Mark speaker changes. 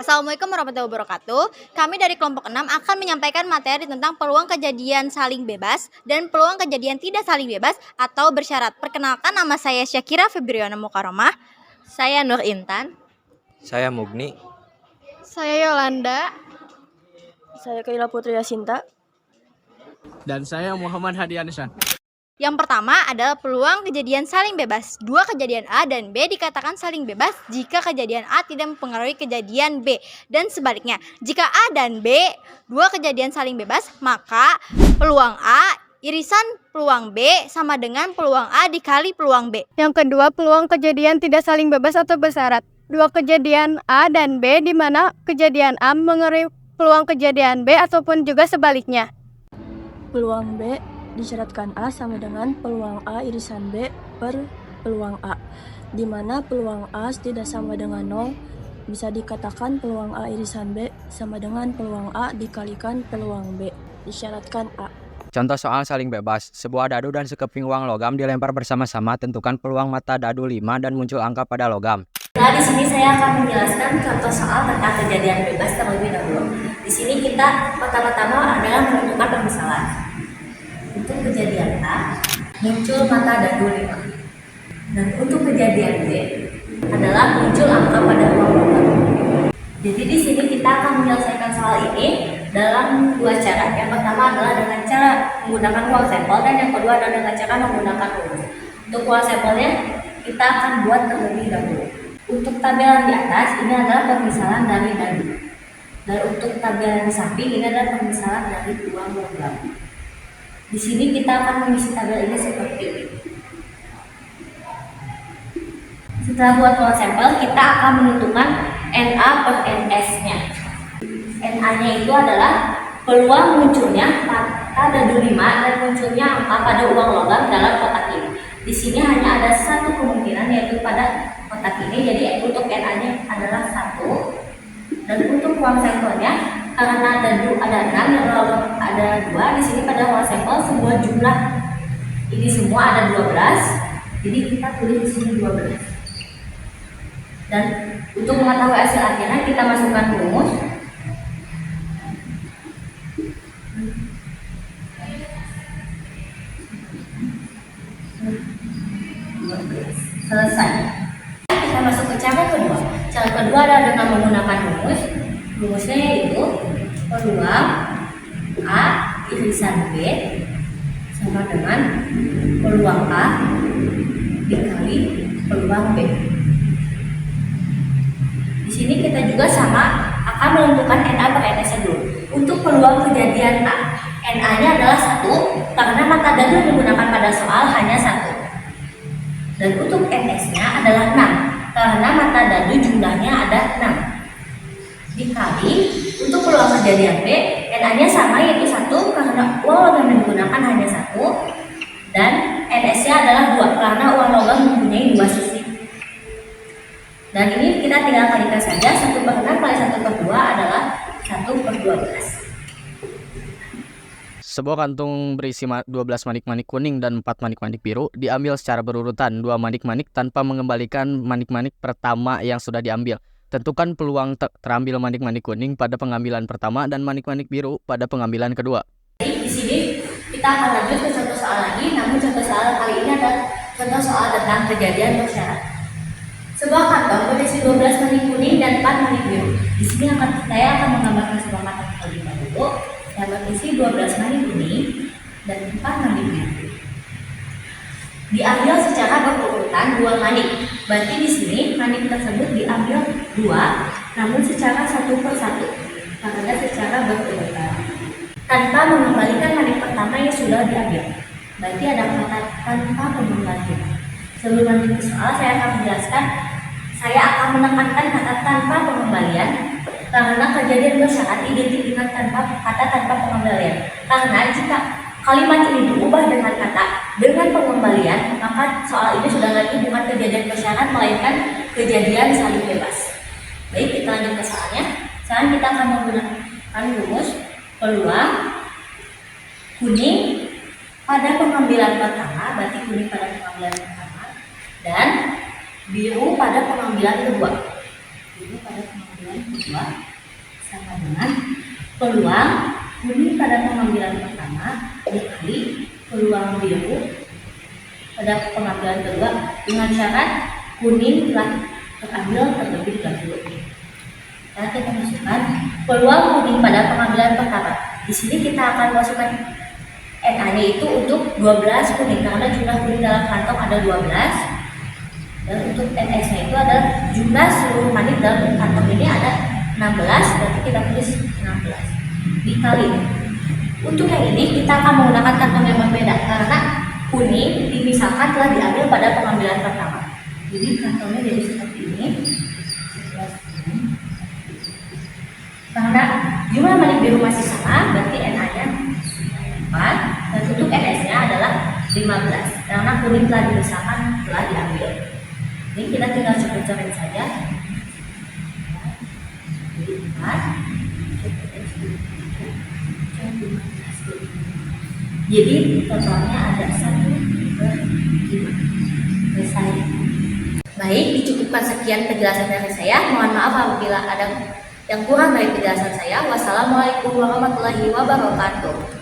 Speaker 1: Assalamualaikum warahmatullahi wabarakatuh. Kami dari kelompok 6 akan menyampaikan materi tentang peluang kejadian saling bebas dan peluang kejadian tidak saling bebas atau bersyarat. Perkenalkan, nama saya Syakira Febriana Mukaromah.
Speaker 2: Saya Nur Intan.
Speaker 3: Saya Mugni.
Speaker 4: Saya Yolanda.
Speaker 5: Saya Kaila Putri Yasinta.
Speaker 6: Dan saya Muhammad Hadi Anisan.
Speaker 1: Yang pertama adalah peluang kejadian saling bebas. Dua kejadian A dan B dikatakan saling bebas jika kejadian A tidak mempengaruhi kejadian B. Dan sebaliknya, jika A dan B, dua kejadian saling bebas, maka peluang A irisan peluang B sama dengan peluang A dikali peluang B.
Speaker 4: Yang kedua, peluang kejadian tidak saling bebas atau bersyarat. Dua kejadian A dan B di mana kejadian A mengaruhi peluang kejadian B ataupun juga sebaliknya.
Speaker 5: Peluang B disyaratkan A sama dengan peluang A irisan B per peluang A, di mana peluang A tidak sama dengan 0, bisa dikatakan peluang A irisan B sama dengan peluang A dikalikan peluang B, disyaratkan A.
Speaker 3: Contoh soal saling bebas. Sebuah dadu dan sekeping uang logam dilempar bersama-sama, tentukan peluang mata dadu 5 dan muncul angka pada logam.
Speaker 2: Nah, di sini saya akan menjelaskan contoh soal tentang kejadian bebas terlebih dahulu. Di sini kita pertama-tama adalah menentukan permisalan. Untuk kejadian A, muncul mata dadu 5. Dan untuk kejadian B adalah muncul angka pada uang logam. Jadi di sini kita akan menyelesaikan soal ini dalam dua cara. Yang pertama adalah dengan cara menggunakan uang sampel dan yang kedua adalah dengan cara menggunakan rumus. Untuk uang sampelnya kita akan buat terlebih dahulu. Untuk tabelan di atas ini adalah permisalan dari dadu. Dan untuk tabelan di samping ini adalah permisalan dari uang logam. Di sini kita akan mengisi tabel ini seperti ini. Setelah buat uang sampel, kita akan menentukan NA per NS-nya. NA-nya itu adalah peluang munculnya mata dadu 5 dan munculnya angka pada uang logam dalam kotak ini. Di sini hanya ada satu kemungkinan, yaitu pada kotak ini. Jadi untuk NA-nya adalah 1. Dan untuk uang sampelnya, karena dadu ada 6 dan logam ada 2, di sini pada uang sampel semua jumlah ini semua ada 12. Jadi kita tulis di sini 12. Dan untuk mengetahui hasil akhirnya kita masukkan rumus. Selesai. Kita masuk ke cara kedua. Cara kedua adalah dengan menggunakan rumus. Rumusnya yaitu peluang A irisan B sama dengan peluang A dikali peluang B. Di sini kita juga sama akan menentukan NA per NS-nya dulu. Untuk peluang kejadian A, NA-nya adalah 1 karena mata dadu yang digunakan pada soal hanya 1. Dan untuk NS-nya adalah 6 karena mata dadu jumlahnya ada 6. Dikali untuk peluang kejadian B, NA-nya sama yaitu 1 karena uang logam yang digunakan hanya 1 dan NS-nya adalah 2 karena uang logam mempunyai 2 sisi. Dan ini kita tinggal kalikan saja, 1 per 6 kali 1 per 2 adalah 1 per 12.
Speaker 6: Sebuah kantung berisi 12 manik-manik kuning dan 4 manik-manik biru diambil secara berurutan 2 manik-manik tanpa mengembalikan manik-manik pertama yang sudah diambil. Tentukan peluang terambil manik-manik kuning pada pengambilan pertama dan manik-manik biru pada pengambilan kedua.
Speaker 2: Di sini kita akan lanjut ke contoh soal lagi, namun contoh soal kali ini adalah contoh soal tentang kejadian bersyarat. Sebuah kantong berisi 12 manik kuning dan 4 manik biru. Di sini saya akan menggambarkan sebuah kantong terlebih dahulu yang berisi 12 manik kuning dan 4 manik biru. Diambil secara berurutan 2 manik. Berarti di sini manik tersebut diambil 2, namun secara 1 per 1 karena secara berurutan. Tanpa mengembalikan manik pertama yang sudah diambil. Berarti ada kata tanpa pengembalian. Sebelum lanjut ke soal, saya akan menjelaskan. Saya akan menekankan kata tanpa pengembalian karena kejadian bersyarat identik dengan kata tanpa pengembalian. Karena jika kalimat ini diubah dengan kata dengan pengembalian, maka soal ini sudah lagi bukan kejadian bersyarat melainkan kejadian saling bebas. Baik, kita lanjut ke soalnya. Sekarang kita akan menggunakan rumus peluang kuning pada pengambilan pertama, berarti kuning pada pengambilan pertama, dan biru pada pengambilan kedua. Biru pada pengambilan kedua. 2 sama dengan peluang kuning pada pengambilan pertama dikali peluang biru pada pengambilan kedua dengan syarat kuning telah terambil terlebih dahulu. Dan kita masukkan peluang kuning pada pengambilan pertama. Di sini kita akan masukkan NA-nya itu untuk 12 kuning karena jumlah kuning dalam kantong ada 12. Dan untuk NS-nya itu adalah jumlah seluruh manik dalam kantong ini ada 16, berarti kita tulis 16 dikali. Untuk yang ini kita akan menggunakan kantong yang berbeda karena kuning dimisalkan telah diambil pada pengambilan pertama. Jadi kantongnya jadi seperti ini. Karena jumlah manik biru masih sama, berarti NA-nya 4 dan untuk NS-nya adalah 15 karena kuning telah dimisalkan telah diambil. Jadi kita tinggal coret-coret saja. Jadi 4. Jadi totalnya ada 1/5. Selesai. Baik, dicukupkan sekian penjelasan dari saya. Mohon maaf apabila ada yang kurang dari penjelasan saya. Wassalamualaikum warahmatullahi wabarakatuh.